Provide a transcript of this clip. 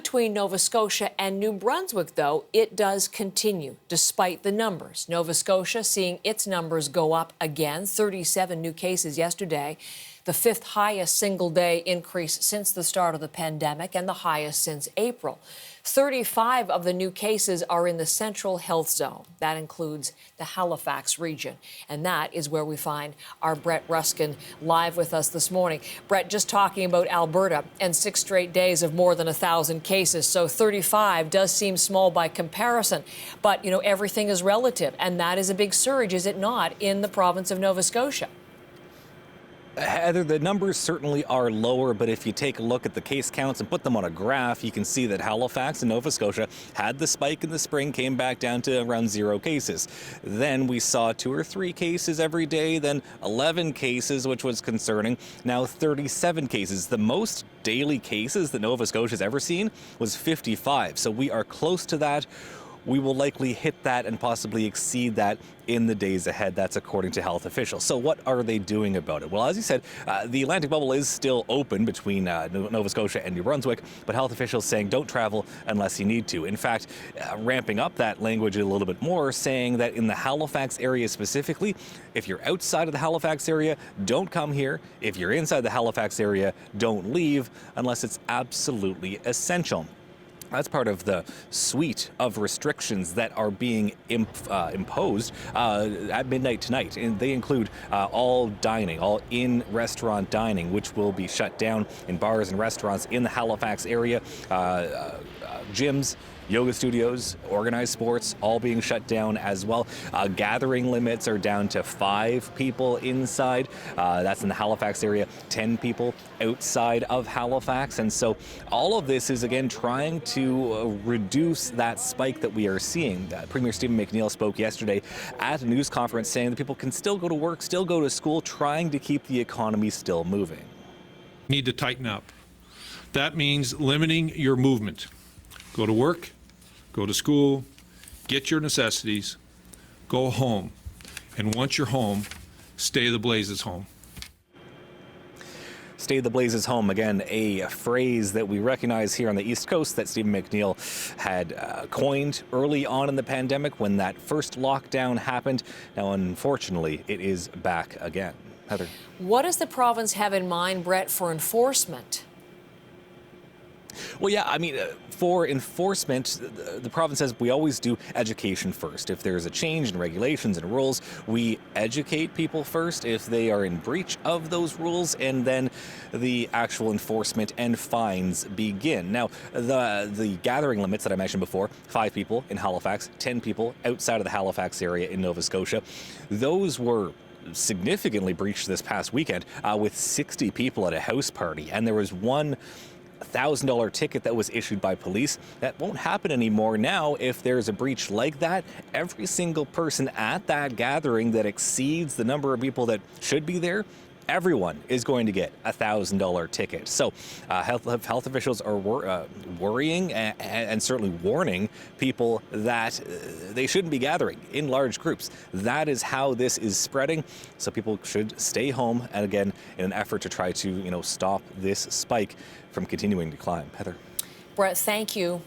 between Nova Scotia and New Brunswick, though, it does continue, despite the numbers. Nova Scotia seeing its numbers go up again, 37 new cases yesterday, the fifth highest single-day increase since the start of the pandemic and the highest since April. 35 of the new cases are in the Central Health Zone. That includes the Halifax region. And that is where we find our Brett Ruskin live with us this morning. Brett, just talking about Alberta and 6 straight days of more than 1,000 cases. So 35 does seem small by comparison. But, you know, everything is relative. And that is a big surge, is it not, in the province of Nova Scotia? Heather, the numbers certainly are lower, but if you take a look at the case counts and put them on a graph, you can see that Halifax and Nova Scotia had the spike in the spring, came back down to around 0 cases. Then we saw 2 or 3 cases every day, then 11 cases, which was concerning. Now 37 cases. The most daily cases that Nova Scotia's ever seen was 55. So we are close to that. We will likely hit that and possibly exceed that in the days ahead. That's according to health officials. So what are they doing about it? Well, as you said, the Atlantic bubble is still open between Nova Scotia and New Brunswick, but health officials saying don't travel unless you need to. In fact, ramping up that language a little bit more, saying that in the Halifax area specifically, if you're outside of the Halifax area, don't come here. If you're inside the Halifax area, don't leave unless it's absolutely essential. That's part of the suite of restrictions that are being imposed at midnight tonight. And they include all dining, all in-restaurant dining, which will be shut down in bars and restaurants in the Halifax area, gyms, yoga studios, organized sports, all being shut down as well. Gathering limits are down to 5 people inside. That's in the Halifax area, 10 people outside of Halifax. And so all of this is, again, trying to reduce that spike that we are seeing. Premier Stephen McNeil spoke yesterday at a news conference saying that people can still go to work, still go to school, trying to keep the economy still moving. Need to tighten up. That means limiting your movement. Go to work, go to school, get your necessities, go home. And once you're home, stay the blazes home. Stay the blazes home, again, a phrase that we recognize here on the East Coast that Stephen McNeil had coined early on in the pandemic when that first lockdown happened. Now, unfortunately, it is back again. Heather. What does the province have in mind, Brett, for enforcement? Well, yeah, I mean, for enforcement, the province says we always do education first. If there's a change in regulations and rules, we educate people first if they are in breach of those rules, and then the actual enforcement and fines begin. Now, the gathering limits that I mentioned before, 5 people in Halifax, 10 people outside of the Halifax area in Nova Scotia, those were significantly breached this past weekend with 60 people at a house party, and there was one $1,000 ticket that was issued by police. That won't happen anymore now. If there's a breach like that, every single person at that gathering that exceeds the number of people that should be there, everyone is going to get a $1,000 ticket. So health officials are worrying and certainly warning people that they shouldn't be gathering in large groups. That is how this is spreading. So people should stay home, and again, in an effort to try to, stop this spike from continuing to climb. Heather. Brett, thank you.